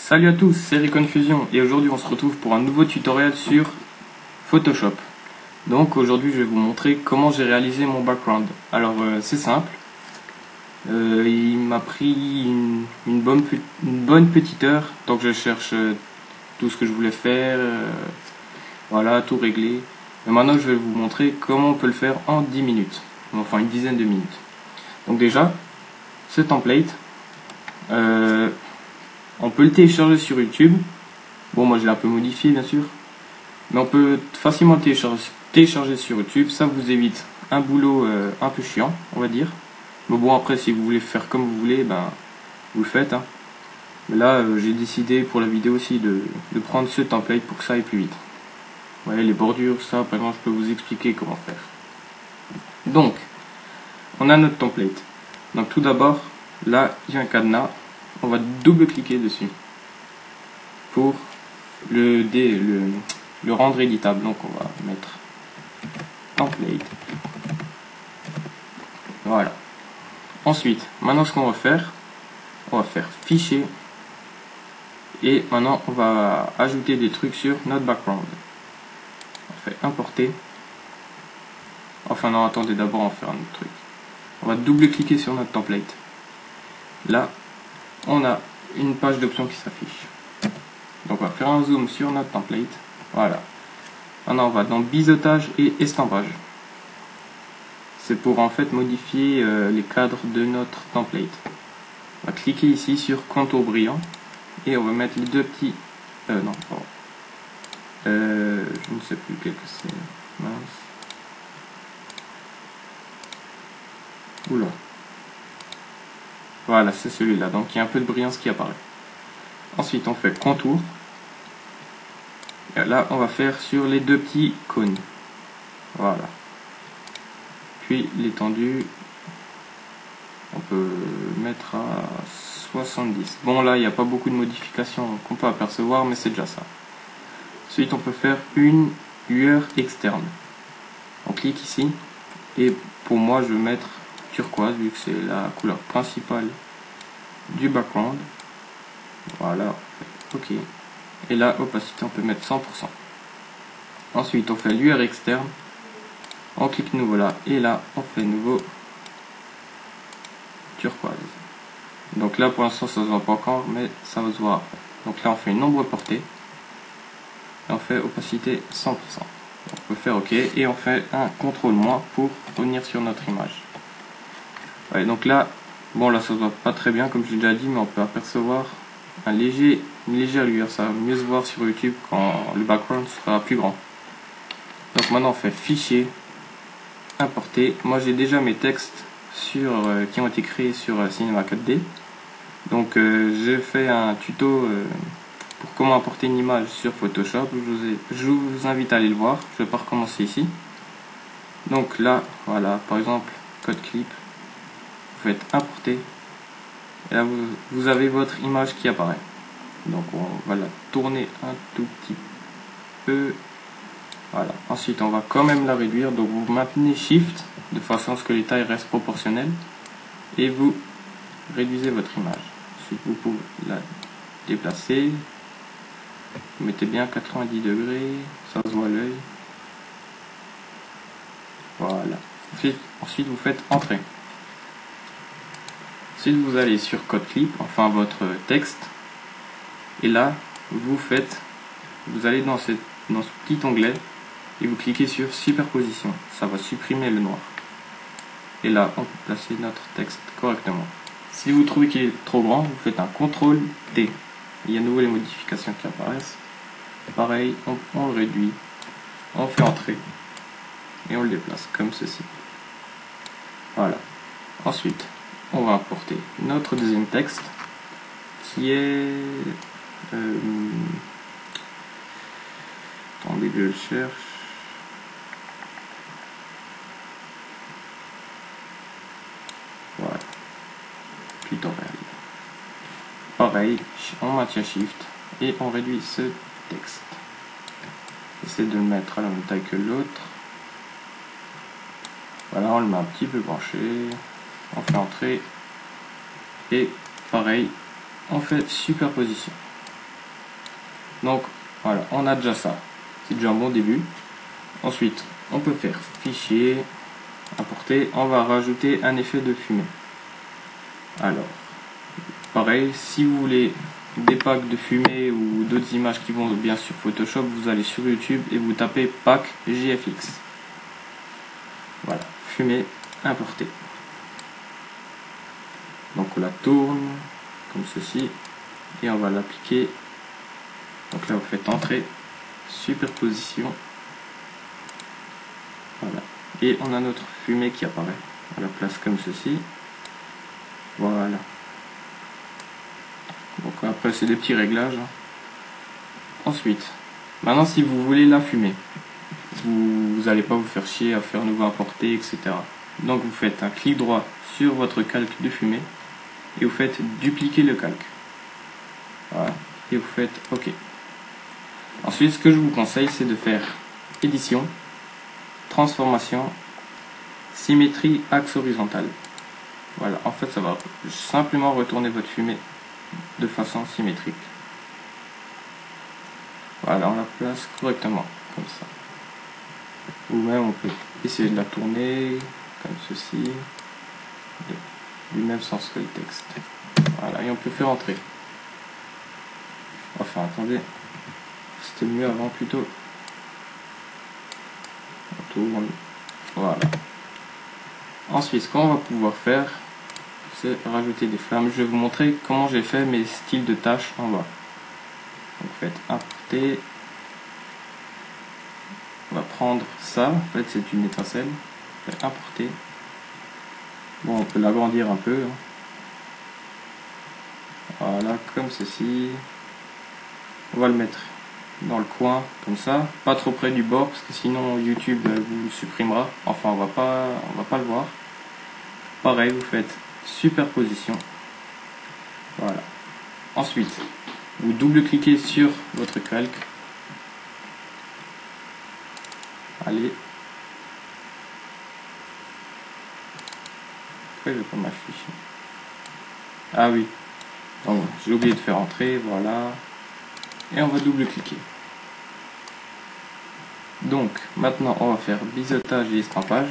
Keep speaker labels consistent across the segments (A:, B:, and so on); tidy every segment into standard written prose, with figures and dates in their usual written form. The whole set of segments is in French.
A: Salut à tous, c'est Reconfusion et aujourd'hui on se retrouve pour un nouveau tutoriel sur Photoshop. Donc aujourd'hui je vais vous montrer comment j'ai réalisé mon background. Alors c'est simple, il m'a pris une bonne petite heure, donc je cherche tout ce que je voulais faire, voilà, tout réglé. Et maintenant je vais vous montrer comment on peut le faire en 10 minutes, enfin une dizaine de minutes. Donc déjà, ce template, on peut le télécharger sur YouTube. Bon, moi je l'ai un peu modifié bien sûr, mais on peut facilement le télécharger sur YouTube. Ça vous évite un boulot un peu chiant, on va dire. Mais bon, après si vous voulez faire comme vous voulez, ben vous le faites, hein. Mais là j'ai décidé pour la vidéo aussi de prendre ce template pour que ça aille plus vite. Vous voyez les bordures, ça par exemple je peux vous expliquer comment faire. Donc on a notre template. Donc tout d'abord, là il y a un cadenas. On va double cliquer dessus pour le rendre éditable. Donc on va mettre template. Voilà. Ensuite, maintenant ce qu'on va faire fichier. Et maintenant on va ajouter des trucs sur notre background. On fait importer. Enfin non, attendez, d'abord on va faire un autre truc. On va double cliquer sur notre template. Là, on a une page d'options qui s'affiche. Donc on va faire un zoom sur notre template. Voilà. Maintenant on va dans biseautage et estampage. C'est pour en fait modifier les cadres de notre template. On va cliquer ici sur contour brillant et on va mettre les deux petits. Non, pardon. Je ne sais plus quel que c'est. Mince. Oula. Voilà, c'est celui-là. Donc il y a un peu de brillance qui apparaît. Ensuite on fait contour. Et là on va faire sur les deux petits cônes. Voilà. Puis l'étendue, on peut mettre à 70. Bon là il n'y a pas beaucoup de modifications qu'on peut apercevoir, mais c'est déjà ça. Ensuite on peut faire une lueur externe. On clique ici et pour moi je vais mettre turquoise vu que c'est la couleur principale du background. Voilà, ok. Et là, opacité, on peut mettre 100%. Ensuite, on fait lueur externe. On clique nouveau là. Et là, on fait nouveau turquoise. Donc là, pour l'instant, ça se voit pas encore, mais ça va se voir après. Donc là, on fait une ombre portée. Et on fait opacité 100%. On peut faire OK. Et on fait un CTRL- pour revenir sur notre image. Ouais, donc là, bon là, ça se voit pas très bien, comme j'ai déjà dit, mais on peut apercevoir une légère lueur. Ça va mieux se voir sur YouTube quand le background sera plus grand. Donc maintenant on fait fichier, importer. Moi j'ai déjà mes textes qui ont été créés sur Cinema 4D. Donc j'ai fait un tuto pour comment importer une image sur Photoshop. Je vous invite à aller le voir. Je vais pas recommencer ici. Donc là, voilà, par exemple, code clip. Vous faites importer. Et là vous avez votre image qui apparaît. Donc on va la tourner un tout petit peu. Voilà. Ensuite on va quand même la réduire. Donc vous maintenez Shift de façon à ce que les tailles restent proportionnelles. Et vous réduisez votre image. Ensuite vous pouvez la déplacer. Vous mettez bien 90 degrés. Ça se voit à l'œil. Voilà. Ensuite vous faites Entrée. Ensuite vous allez sur Code Clip, enfin votre texte. Et là, vous allez dans ce petit onglet et vous cliquez sur superposition. Ça va supprimer le noir. Et là, on peut placer notre texte correctement. Si vous trouvez qu'il est trop grand, vous faites un CTRL-T. Il y a à nouveau les modifications qui apparaissent. Pareil, on le réduit, on fait entrer et on le déplace comme ceci. Voilà. Ensuite, on va importer notre deuxième texte qui est... attendez que je le cherche. Voilà. Tutoriel. Pareil, on maintient Shift et on réduit ce texte. J'essaie de le mettre à la même taille que l'autre. Voilà, on le met un petit peu penché. On fait entrer. Et pareil, on fait superposition. Donc voilà, on a déjà ça. C'est déjà un bon début. Ensuite, on peut faire fichier, importer. On va rajouter un effet de fumée. Alors, pareil, si vous voulez des packs de fumée ou d'autres images qui vont bien sur Photoshop, vous allez sur YouTube et vous tapez pack GFX. Voilà, fumée, importer. Donc on la tourne comme ceci et on va l'appliquer. Donc là vous faites entrée, superposition. Voilà. Et on a notre fumée qui apparaît. On la place comme ceci. Voilà. Donc après c'est des petits réglages. Ensuite, maintenant si vous voulez la fumée, vous n'allez pas vous faire chier à faire nouveau importer, etc. Donc vous faites un clic droit sur votre calque de fumée et vous faites dupliquer le calque. Voilà. Et vous faites OK. Ensuite, ce que je vous conseille, c'est de faire édition, transformation, symétrie, axe horizontal. Voilà, en fait, ça va simplement retourner votre fumée de façon symétrique. Voilà, on la place correctement, comme ça. Ou même, on peut essayer de la tourner, comme ceci, du même sens que le texte. Voilà, et on peut faire entrer. Enfin, attendez, c'était mieux avant plutôt. On tourne, voilà. Ensuite, ce qu'on va pouvoir faire, c'est rajouter des flammes. Je vais vous montrer comment j'ai fait mes styles de tâches en bas. Donc, faites importer. On va prendre ça, en fait, c'est une étincelle. On va importer. Bon, on peut l'agrandir un peu. Voilà, comme ceci. On va le mettre dans le coin, comme ça. Pas trop près du bord, parce que sinon YouTube vous le supprimera. Enfin, on va pas le voir. Pareil, vous faites superposition. Voilà. Ensuite, vous double-cliquez sur votre calque. Allez. Pourquoi je vais pas m'afficher? Ah oui. Donc, j'ai oublié de faire entrer, voilà. Et on va double-cliquer. Donc, maintenant, on va faire biseautage et estampage.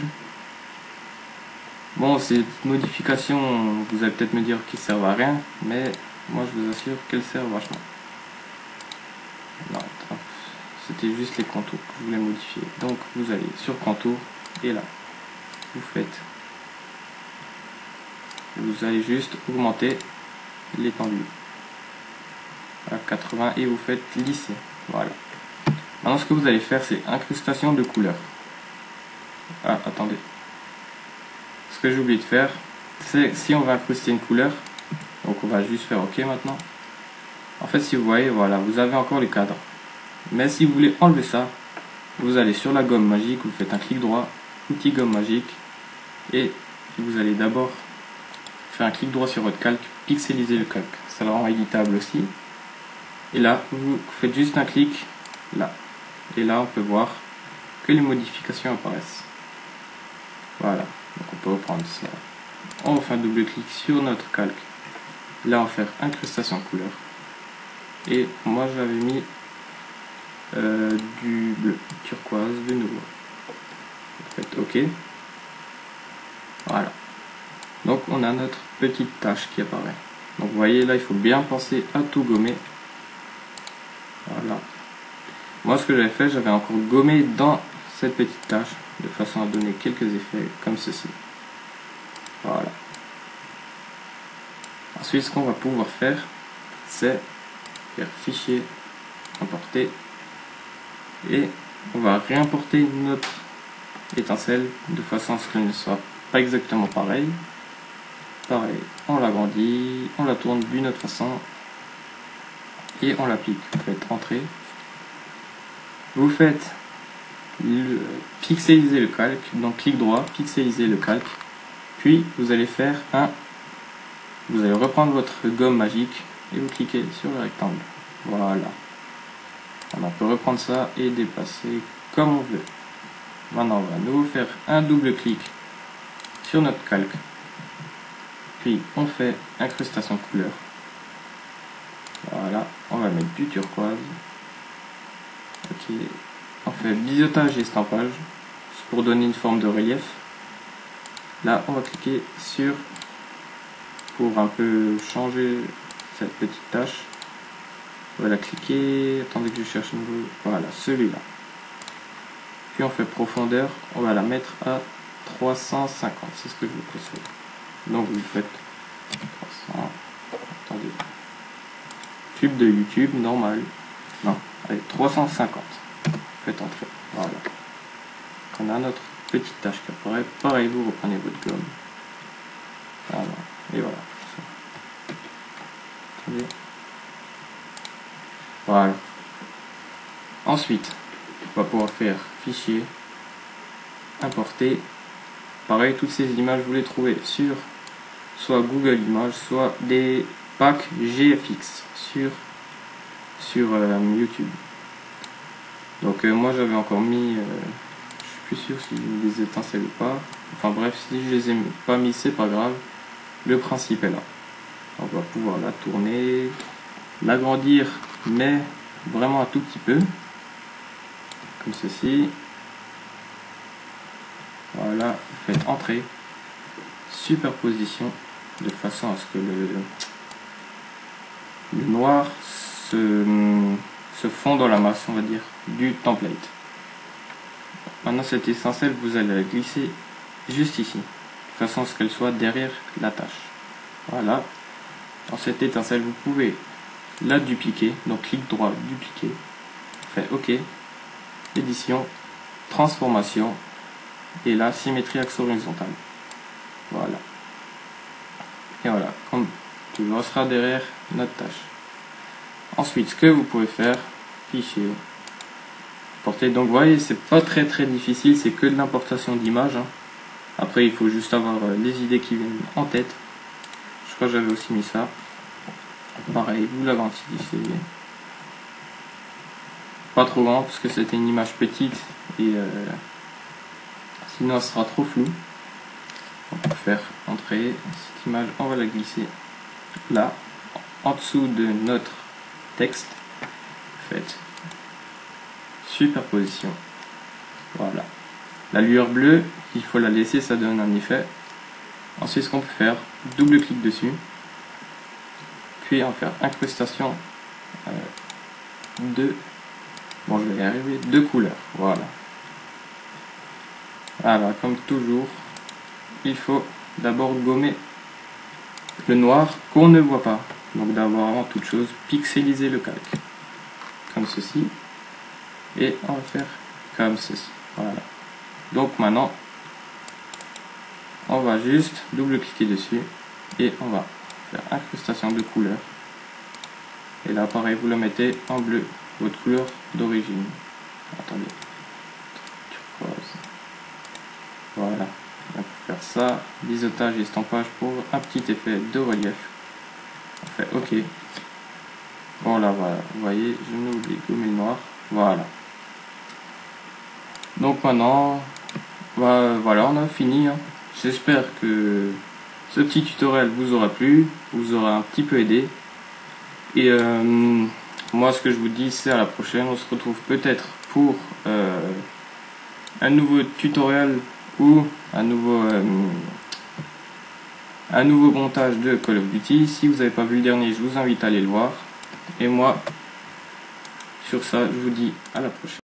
A: Bon, ces modifications, vous allez peut-être me dire qu'ils servent à rien, mais moi, je vous assure qu'elles servent vachement. Non, c'était juste les contours que je voulais modifier. Donc, vous allez sur contour, et là, vous allez juste augmenter l'étendue à 80 et vous faites lisser. Voilà. Maintenant, ce que vous allez faire, c'est incrustation de couleurs. Ah, attendez. Ce que j'ai oublié de faire, c'est si on va incruster une couleur, donc on va juste faire OK maintenant. En fait, si vous voyez, voilà, vous avez encore les cadres. Mais si vous voulez enlever ça, vous allez sur la gomme magique, vous faites un clic droit, outil gomme magique, et vous allez d'abord faire un clic droit sur votre calque, pixeliser le calque. Ça le rend éditable aussi. Et là, vous faites juste un clic là. Et là, on peut voir que les modifications apparaissent. Voilà. Donc on peut reprendre ça. On va faire un double clic sur notre calque. Là, on va faire incrustation couleur. Et moi, j'avais mis du bleu, turquoise de nouveau. Vous faites OK. Voilà. Donc on a notre petite tache qui apparaît. Donc vous voyez là, il faut bien penser à tout gommer. Voilà. Moi, ce que j'avais fait, j'avais encore gommé dans cette petite tache de façon à donner quelques effets comme ceci. Voilà. Ensuite, ce qu'on va pouvoir faire, c'est faire fichier, importer, et on va réimporter notre étincelle de façon à ce qu'elle ne soit pas exactement pareille. Pareil, on l'agrandit, on la tourne d'une autre façon et on l'applique. Vous faites entrer, vous faites pixeliser le calque, donc clic droit, pixeliser le calque, puis vous allez faire vous allez reprendre votre gomme magique et vous cliquez sur le rectangle. Voilà. Alors, on peut reprendre ça et déplacer comme on veut. Maintenant, on va nous faire un double clic sur notre calque. Puis, on fait incrustation couleur. Voilà. On va mettre du turquoise. Ok, on fait biseautage et estampage pour donner une forme de relief. Là, on va cliquer sur pour un peu changer cette petite tâche. On va la cliquer, attendez que je cherche un nouveau, voilà, celui-là. Puis on fait profondeur, on va la mettre à 350, c'est ce que je vous conseille. Donc vous faites 300, attendez, tube de YouTube normal, non, allez, 350, faites entrer, voilà. On a notre petite tâche qui apparaît, pareil, vous reprenez votre gomme, voilà, et voilà. Attendez. Voilà. Ensuite, on va pouvoir faire fichier, importer. Pareil, toutes ces images, vous les trouvez sur soit Google Images, soit des packs GFX sur YouTube. Donc moi j'avais encore mis, je suis plus sûr si les étincelles ou pas. Enfin bref, si je les ai pas mis, c'est pas grave. Le principe est là. On va pouvoir la tourner, l'agrandir, mais vraiment un tout petit peu, comme ceci. Voilà, vous faites entrer, superposition, de façon à ce que le noir se fond dans la masse, on va dire, du template. Maintenant cette étincelle, vous allez la glisser juste ici, de façon à ce qu'elle soit derrière la tâche. Voilà. Dans cette étincelle, vous pouvez la dupliquer, donc clic droit, dupliquer, fait OK, édition, transformation, et là, symétrie axe horizontal. Voilà. Et voilà, comme toujours, sera derrière notre tâche. Ensuite, ce que vous pouvez faire, fichier, porter. Donc, vous voyez, c'est pas très difficile, c'est que de l'importation d'images. Hein. Après, il faut juste avoir les idées qui viennent en tête. Je crois que j'avais aussi mis ça. Pareil, vous l'agrandissez. Pas trop grand, parce que c'était une image petite, et sinon, elle sera trop floue. On peut faire entrer cette image, on va la glisser là, en dessous de notre texte. Faites superposition. Voilà. La lueur bleue, il faut la laisser, ça donne un effet. Ensuite, ce qu'on peut faire, double clic dessus, puis on va faire incrustation de, bon, je vais y arriver, deux couleurs. Voilà. Voilà, comme toujours, il faut d'abord gommer le noir qu'on ne voit pas. Donc d'avoir avant toute chose pixeliser le calque. Comme ceci. Et on va faire comme ceci. Voilà. Donc maintenant, on va juste double-cliquer dessus. Et on va faire incrustation de couleur. Et là pareil, vous le mettez en bleu, votre couleur d'origine. Attendez. Turquoise. Voilà. On peut faire ça, biseautage et estampage pour un petit effet de relief. On fait OK. Voilà, voilà. Vous voyez, je n'oublie gommer le noir. Voilà. Donc maintenant, voilà, on a fini. Hein. J'espère que ce petit tutoriel vous aura plu, vous aura un petit peu aidé. Et moi, ce que je vous dis, c'est à la prochaine. On se retrouve peut-être pour un nouveau tutoriel ou un nouveau montage de Call of Duty. Si vous n'avez pas vu le dernier, je vous invite à aller le voir. Et moi, sur ça, je vous dis à la prochaine.